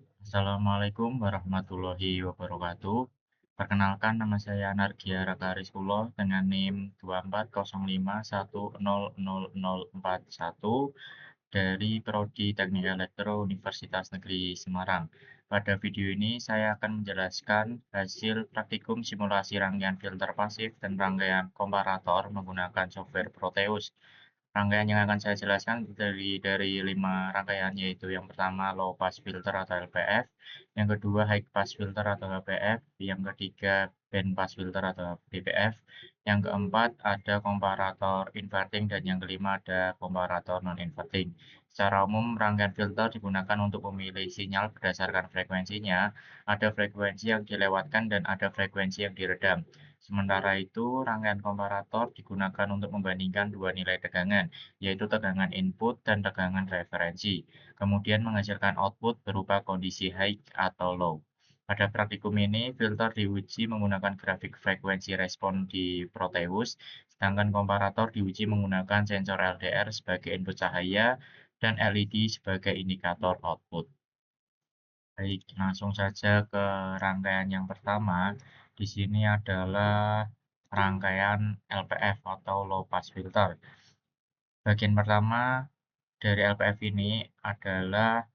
Assalamualaikum warahmatullahi wabarakatuh. Perkenalkan, nama saya Nargia Raka Rizkulo dengan NIM 2405100041 dari Prodi Teknik Elektro Universitas Negeri Semarang. Pada video ini saya akan menjelaskan hasil praktikum simulasi rangkaian filter pasif dan rangkaian komparator menggunakan software Proteus. Rangkaian yang akan saya jelaskan terdiri dari 5 rangkaian, yaitu yang pertama low pass filter atau LPF, yang kedua high pass filter atau HPF, yang ketiga band pass filter atau BPF, yang keempat ada komparator inverting, dan yang kelima ada komparator non-inverting. Secara umum, rangkaian filter digunakan untuk memilih sinyal berdasarkan frekuensinya. Ada frekuensi yang dilewatkan dan ada frekuensi yang diredam. Sementara itu, rangkaian komparator digunakan untuk membandingkan dua nilai tegangan, yaitu tegangan input dan tegangan referensi, kemudian menghasilkan output berupa kondisi high atau low. Pada praktikum ini, filter diuji menggunakan grafik frekuensi respon di Proteus, sedangkan komparator diuji menggunakan sensor LDR sebagai input cahaya dan LED sebagai indikator output. Baik, langsung saja ke rangkaian yang pertama. Di sini adalah rangkaian LPF atau low pass filter. Bagian pertama dari LPF ini adalah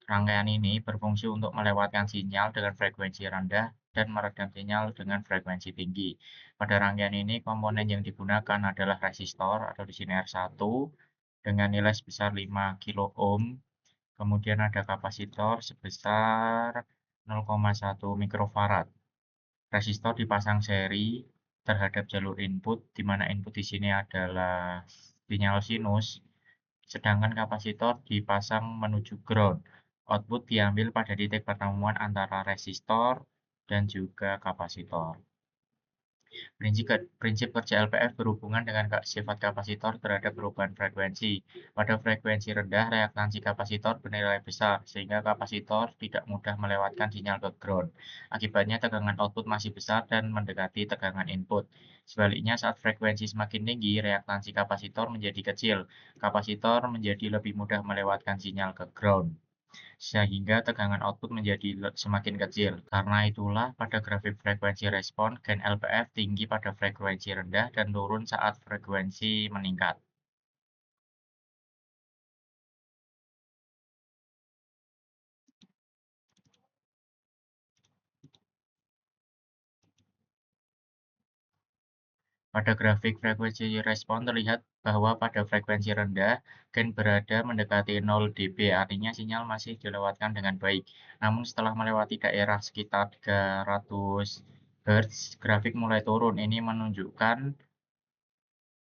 rangkaian ini berfungsi untuk melewatkan sinyal dengan frekuensi rendah dan meredam sinyal dengan frekuensi tinggi. Pada rangkaian ini, komponen yang digunakan adalah resistor atau di sini R1 dengan nilai sebesar 5 kilo ohm. Kemudian ada kapasitor sebesar 0,1 mikrofarad. Resistor dipasang seri terhadap jalur input, di mana input di sini adalah sinyal sinus, sedangkan kapasitor dipasang menuju ground. Output diambil pada titik pertemuan antara resistor dan juga kapasitor. Prinsip kerja LPF berhubungan dengan sifat kapasitor terhadap perubahan frekuensi. Pada frekuensi rendah, reaktansi kapasitor bernilai besar, sehingga kapasitor tidak mudah melewatkan sinyal ke ground. Akibatnya, tegangan output masih besar dan mendekati tegangan input. Sebaliknya, saat frekuensi semakin tinggi, reaktansi kapasitor menjadi kecil. Kapasitor menjadi lebih mudah melewatkan sinyal ke ground, sehingga tegangan output menjadi semakin kecil. Karena itulah, pada grafik frekuensi respon, gain LPF tinggi pada frekuensi rendah dan turun saat frekuensi meningkat. Pada grafik frekuensi respon terlihat bahwa pada frekuensi rendah, gain berada mendekati 0 dB, artinya sinyal masih dilewatkan dengan baik. Namun setelah melewati daerah sekitar 300 Hz, grafik mulai turun. Ini menunjukkan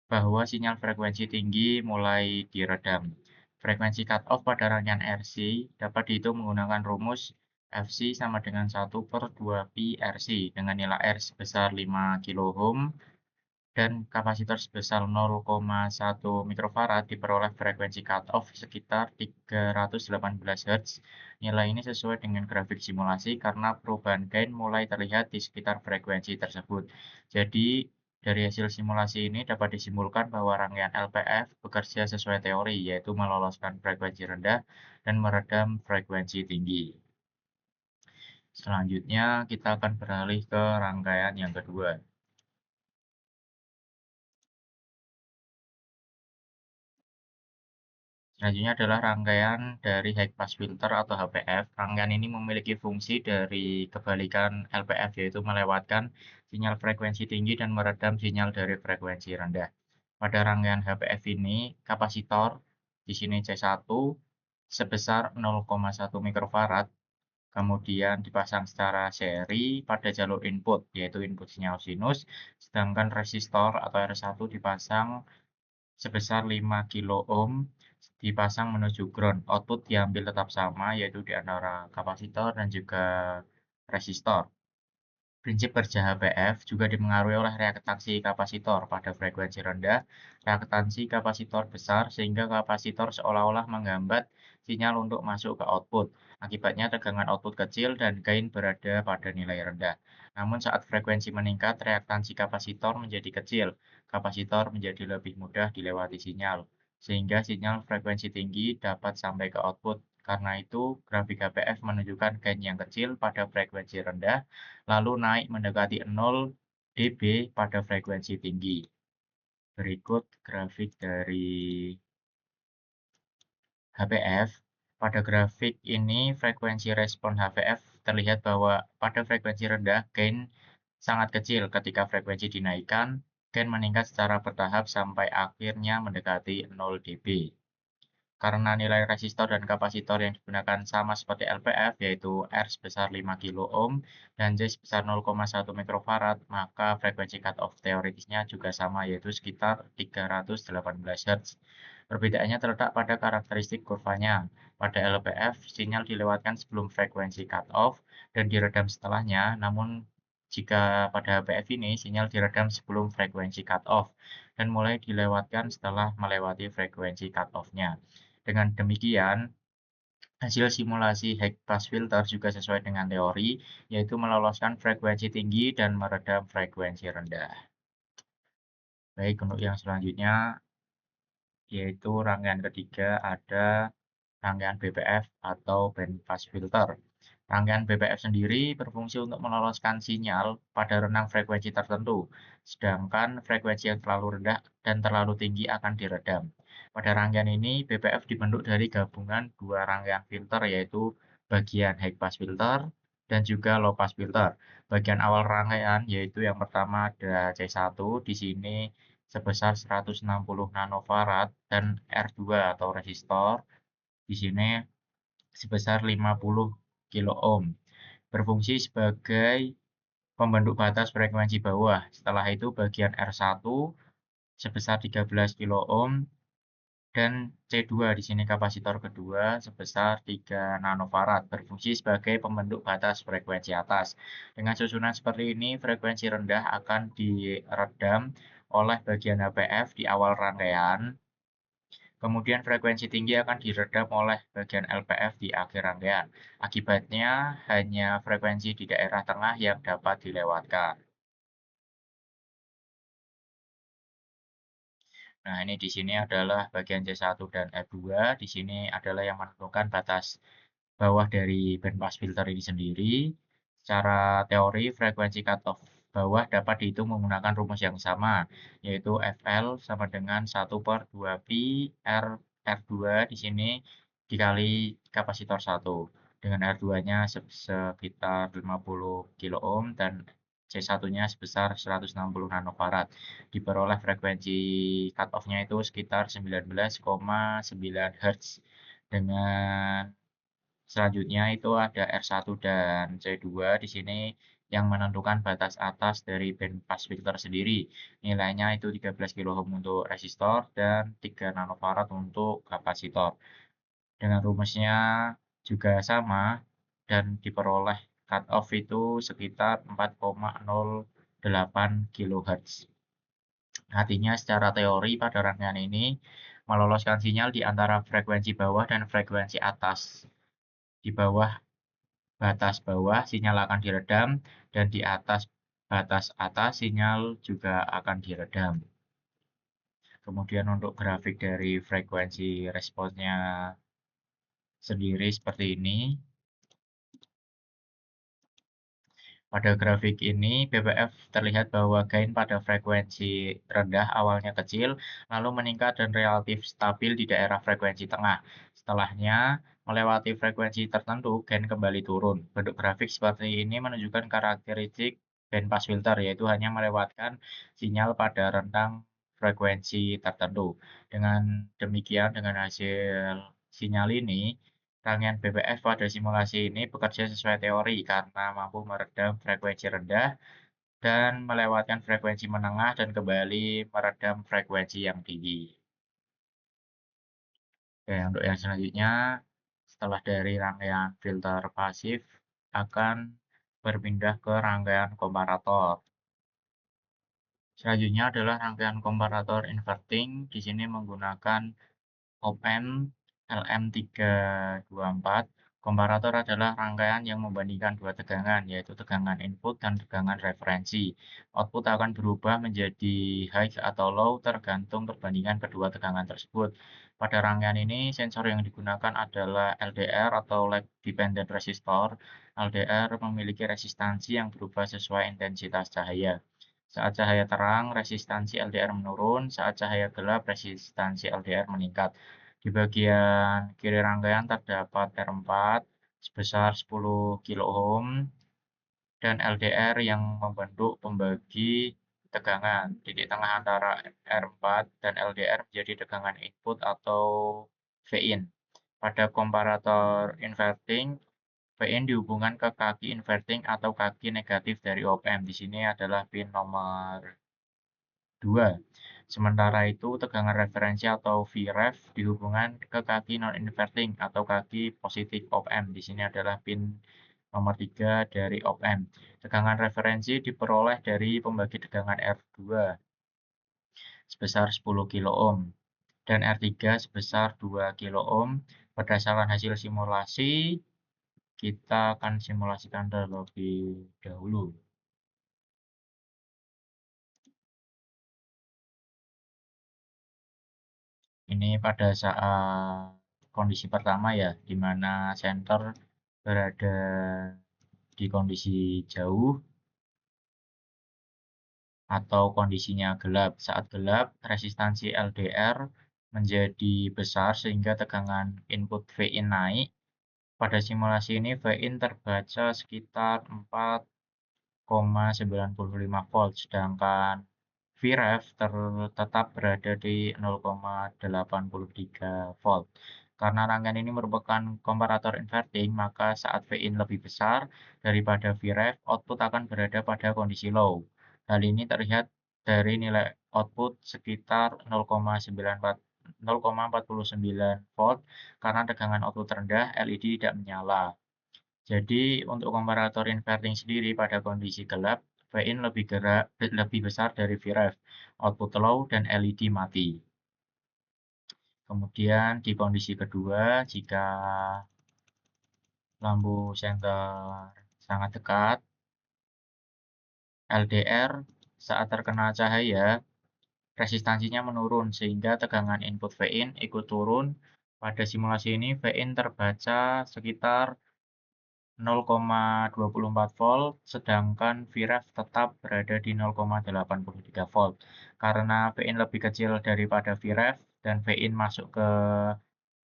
bahwa sinyal frekuensi tinggi mulai diredam. Frekuensi cut-off pada rangkaian RC dapat dihitung menggunakan rumus Fc sama dengan 1/2pi RC dengan nilai R sebesar 5 kΩ dan kapasitor sebesar 0,1 mikrofarad diperoleh frekuensi cut-off sekitar 318 Hz. Nilai ini sesuai dengan grafik simulasi karena perubahan gain mulai terlihat di sekitar frekuensi tersebut. Jadi, dari hasil simulasi ini dapat disimpulkan bahwa rangkaian LPF bekerja sesuai teori, yaitu meloloskan frekuensi rendah dan meredam frekuensi tinggi. Selanjutnya, kita akan beralih ke rangkaian yang kedua. Selanjutnya adalah rangkaian dari high pass filter atau HPF. Rangkaian ini memiliki fungsi dari kebalikan LPF, yaitu melewatkan sinyal frekuensi tinggi dan meredam sinyal dari frekuensi rendah. Pada rangkaian HPF ini, kapasitor di sini C1 sebesar 0,1 mikrofarad, kemudian dipasang secara seri pada jalur input, yaitu input sinyal sinus, sedangkan resistor atau R1 dipasang sebesar 5 kilo ohm dipasang menuju ground. Output diambil tetap sama, yaitu di antara kapasitor dan juga resistor. Prinsip kerja HPF juga dipengaruhi oleh reaktansi kapasitor. Pada frekuensi rendah, reaktansi kapasitor besar sehingga kapasitor seolah-olah menghambat sinyal untuk masuk ke output. Akibatnya tegangan output kecil dan gain berada pada nilai rendah. Namun saat frekuensi meningkat, reaktansi kapasitor menjadi kecil. Kapasitor menjadi lebih mudah dilewati sinyal, sehingga sinyal frekuensi tinggi dapat sampai ke output Karena itu, grafik HPF menunjukkan gain yang kecil pada frekuensi rendah, lalu naik mendekati 0 dB pada frekuensi tinggi. Berikut grafik dari HPF. Pada grafik ini, frekuensi respon HPF terlihat bahwa pada frekuensi rendah, gain sangat kecil. Ketika frekuensi dinaikkan, gain meningkat secara bertahap sampai akhirnya mendekati 0 dB. Karena nilai resistor dan kapasitor yang digunakan sama seperti LPF, yaitu R sebesar 5 kilo ohm dan J sebesar 0,1 mikrofarad, maka frekuensi cutoff teoritisnya juga sama, yaitu sekitar 318 Hz. Perbedaannya terletak pada karakteristik kurvanya. Pada LPF, sinyal dilewatkan sebelum frekuensi cutoff dan diredam setelahnya, namun jika pada HPF ini, sinyal diredam sebelum frekuensi cutoff dan mulai dilewatkan setelah melewati frekuensi cutoff-nya. Dengan demikian, hasil simulasi high pass filter juga sesuai dengan teori, yaitu meloloskan frekuensi tinggi dan meredam frekuensi rendah. Baik, untuk yang selanjutnya, yaitu rangkaian ketiga ada rangkaian BPF atau band pass filter. Rangkaian BPF sendiri berfungsi untuk meloloskan sinyal pada rentang frekuensi tertentu, sedangkan frekuensi yang terlalu rendah dan terlalu tinggi akan diredam. Pada rangkaian ini, BPF dibentuk dari gabungan dua rangkaian filter, yaitu bagian high pass filter dan juga low pass filter. Bagian awal rangkaian, yaitu yang pertama ada C1, di sini sebesar 160 nanofarad, dan R2 atau resistor, di sini sebesar 50 kilo ohm. Berfungsi sebagai pembentuk batas frekuensi bawah. Setelah itu bagian R1 sebesar 13 kilo ohm dan C2 di sini kapasitor kedua sebesar 3 nanofarad, berfungsi sebagai pembentuk batas frekuensi atas. Dengan susunan seperti ini, frekuensi rendah akan diredam oleh bagian HPF di awal rangkaian. Kemudian frekuensi tinggi akan diredam oleh bagian LPF di akhir rangkaian. Akibatnya hanya frekuensi di daerah tengah yang dapat dilewatkan. Nah, ini di sini adalah bagian C1 dan R2. Di sini adalah yang menentukan batas bawah dari band pass filter ini sendiri. Secara teori, frekuensi cutoff bawah dapat dihitung menggunakan rumus yang sama, yaitu FL sama dengan 1/2pi R2 di sini dikali kapasitor 1. Dengan R2-nya sekitar 50 kilo ohm dan C1-nya sebesar 160 nanofarad. Diperoleh frekuensi cutoff-nya itu sekitar 19,9 Hz. Dengan selanjutnya itu ada R1 dan C2 di sini yang menentukan batas atas dari band pass filter sendiri. Nilainya itu 13 kilo ohm untuk resistor dan 3 nanofarad untuk kapasitor. Dengan rumusnya juga sama dan diperoleh cutoff itu sekitar 4,08 kHz. Artinya secara teori pada rangkaian ini meloloskan sinyal di antara frekuensi bawah dan frekuensi atas. Di bawah batas bawah sinyal akan diredam dan di atas batas atas sinyal juga akan diredam. Kemudian untuk grafik dari frekuensi responnya sendiri seperti ini. Pada grafik ini, BPF terlihat bahwa gain pada frekuensi rendah awalnya kecil, lalu meningkat dan relatif stabil di daerah frekuensi tengah. Setelahnya, melewati frekuensi tertentu, gain kembali turun. Bentuk grafik seperti ini menunjukkan karakteristik band pass filter, yaitu hanya melewatkan sinyal pada rentang frekuensi tertentu. Dengan demikian, dengan hasil sinyal ini, rangkaian BPF pada simulasi ini bekerja sesuai teori karena mampu meredam frekuensi rendah dan melewatkan frekuensi menengah dan kembali meredam frekuensi yang tinggi. Oke, untuk yang selanjutnya, setelah dari rangkaian filter pasif, akan berpindah ke rangkaian komparator. Selanjutnya adalah rangkaian komparator inverting. Di sini menggunakan op-amp LM324. Komparator adalah rangkaian yang membandingkan dua tegangan, yaitu tegangan input dan tegangan referensi. Output akan berubah menjadi high atau low tergantung perbandingan kedua tegangan tersebut. Pada rangkaian ini, sensor yang digunakan adalah LDR atau Lag Dependent Resistor. LDR memiliki resistansi yang berubah sesuai intensitas cahaya. Saat cahaya terang, resistansi LDR menurun. Saat cahaya gelap, resistansi LDR meningkat. Di bagian kiri rangkaian terdapat R4 sebesar 10 kilo ohm dan LDR yang membentuk pembagi tegangan. Titik tengah antara R4 dan LDR menjadi tegangan input atau Vin. Pada komparator inverting, Vin dihubungkan ke kaki inverting atau kaki negatif dari op-amp. Di sini adalah pin nomor 2. Sementara itu, tegangan referensi atau Vref dihubungkan ke kaki non-inverting atau kaki positif op-amp. Di sini adalah pin nomor 3 dari op-amp. Tegangan referensi diperoleh dari pembagi tegangan R2 sebesar 10 kilo ohm dan R3 sebesar 2 kilo ohm. Berdasarkan hasil simulasi, kita akan simulasikan terlebih dahulu. Ini pada saat kondisi pertama ya, di mana senter berada di kondisi jauh atau kondisinya gelap. Saat gelap, resistansi LDR menjadi besar sehingga tegangan input Vin naik. Pada simulasi ini Vin terbaca sekitar 4,95 volt, sedangkan Vref tetap berada di 0,83 volt. Karena rangkaian ini merupakan komparator inverting, maka saat Vin lebih besar daripada Vref, output akan berada pada kondisi low. Hal ini terlihat dari nilai output sekitar 0,49 volt karena tegangan output rendah, LED tidak menyala. Jadi untuk komparator inverting sendiri pada kondisi gelap, Vin lebih besar dari Vref, output low dan LED mati. Kemudian di kondisi kedua, jika lampu senter sangat dekat, LDR saat terkena cahaya, resistansinya menurun sehingga tegangan input Vin ikut turun. Pada simulasi ini, Vin terbaca sekitar 0,24 volt, sedangkan Vref tetap berada di 0,83 volt. Karena Vin lebih kecil daripada Vref dan Vin masuk ke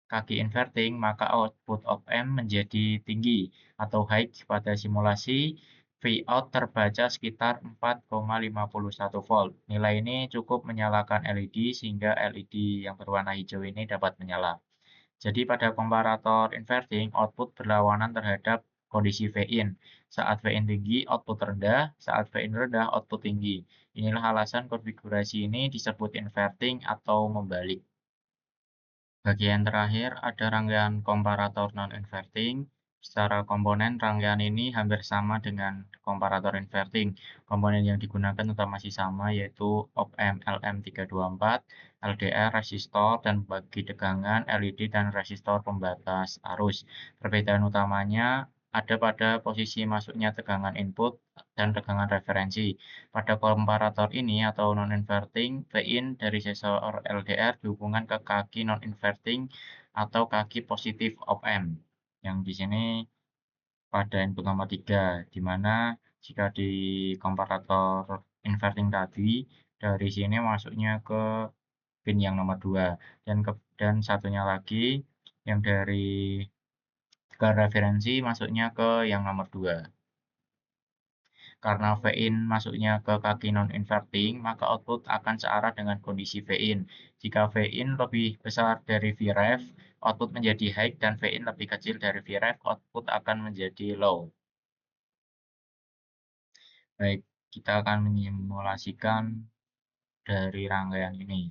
kaki inverting, maka output op-amp menjadi tinggi atau high. Pada simulasi, Vout terbaca sekitar 4,51 volt. Nilai ini cukup menyalakan LED sehingga LED yang berwarna hijau ini dapat menyala. Jadi pada komparator inverting, output berlawanan terhadap kondisi Vin. Saat Vin tinggi, output rendah. Saat Vin rendah, output tinggi. Inilah alasan konfigurasi ini disebut inverting atau membalik. Bagian terakhir ada rangkaian komparator non-inverting. Secara komponen, rangkaian ini hampir sama dengan komparator inverting. Komponen yang digunakan tetap masih sama, yaitu op-amp LM324, LDR, resistor, dan bagi tegangan, LED, dan resistor pembatas arus. Perbedaan utamanya ada pada posisi masuknya tegangan input dan tegangan referensi. Pada komparator ini atau non-inverting, Vin dari sensor LDR dihubungkan ke kaki non-inverting atau kaki positif op-amp. Yang di sini pada input nomor 3, di mana jika di komparator inverting tadi, dari sini masuknya ke pin yang nomor 2. Dan satunya lagi yang dari ke referensi masuknya ke yang nomor 2. Karena Vin masuknya ke kaki non-inverting, maka output akan searah dengan kondisi Vin. Jika Vin lebih besar dari Vref, output menjadi high dan Vin lebih kecil dari Vref, output akan menjadi low. Baik, kita akan menyimulasikan dari rangkaian ini.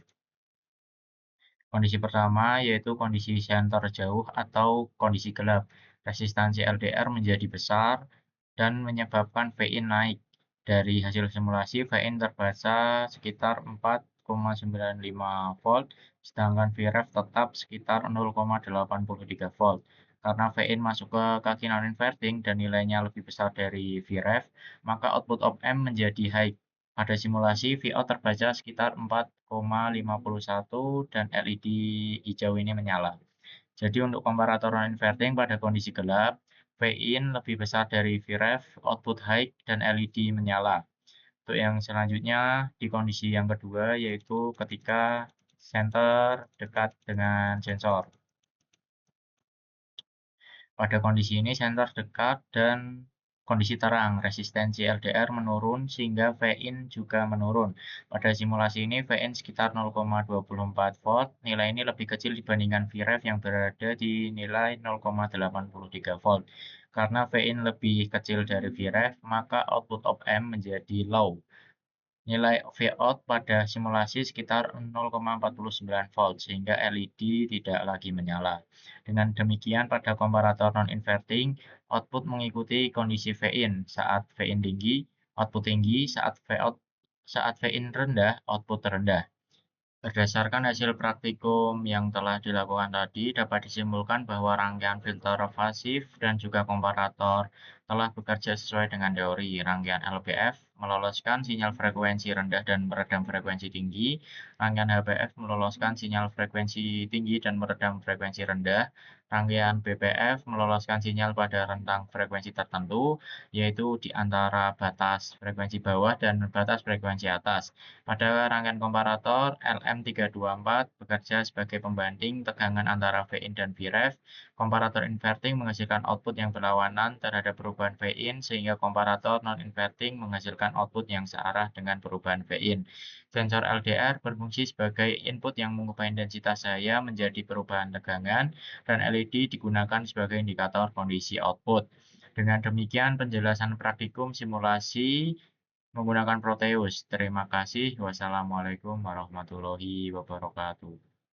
Kondisi pertama yaitu kondisi senter jauh atau kondisi gelap. Resistansi LDR menjadi besar dan menyebabkan Vin naik. Dari hasil simulasi, Vin terbaca sekitar 4,95 volt, sedangkan Vref tetap sekitar 0,83 volt. Karena Vin masuk ke kaki non-inverting dan nilainya lebih besar dari Vref, maka output op-amp menjadi high. Pada simulasi, VO terbaca sekitar 4,51 dan LED hijau ini menyala. Jadi untuk komparator non-inverting pada kondisi gelap, Vin lebih besar dari Vref, output high, dan LED menyala. Untuk yang selanjutnya, di kondisi yang kedua, yaitu ketika senter dekat dengan sensor. Pada kondisi ini senter dekat dan kondisi terang, resistensi LDR menurun sehingga Vin juga menurun. Pada simulasi ini Vin sekitar 0,24 volt, nilai ini lebih kecil dibandingkan Vref yang berada di nilai 0,83 volt. Karena Vin lebih kecil dari Vref, maka output op-amp menjadi low. Nilai Vout pada simulasi sekitar 0,49 volt, sehingga LED tidak lagi menyala. Dengan demikian, pada komparator non-inverting, output mengikuti kondisi Vin. Saat Vin tinggi, output tinggi, saat Vin rendah, output rendah. Berdasarkan hasil praktikum yang telah dilakukan tadi, dapat disimpulkan bahwa rangkaian filter pasif dan juga komparator telah bekerja sesuai dengan teori. Rangkaian LPF meloloskan sinyal frekuensi rendah dan meredam frekuensi tinggi. Rangkaian HPF meloloskan sinyal frekuensi tinggi dan meredam frekuensi rendah. Rangkaian BPF meloloskan sinyal pada rentang frekuensi tertentu, yaitu di antara batas frekuensi bawah dan batas frekuensi atas. Pada rangkaian komparator, LM324 bekerja sebagai pembanding tegangan antara Vin dan Vref. Komparator inverting menghasilkan output yang berlawanan terhadap perubahan Vin, sehingga komparator non-inverting menghasilkan output yang searah dengan perubahan Vin. Sensor LDR berfungsi sebagai input yang mengubah intensitas cahaya menjadi perubahan tegangan, dan LED digunakan sebagai indikator kondisi output. Dengan demikian, penjelasan praktikum simulasi menggunakan Proteus. Terima kasih. Wassalamualaikum warahmatullahi wabarakatuh.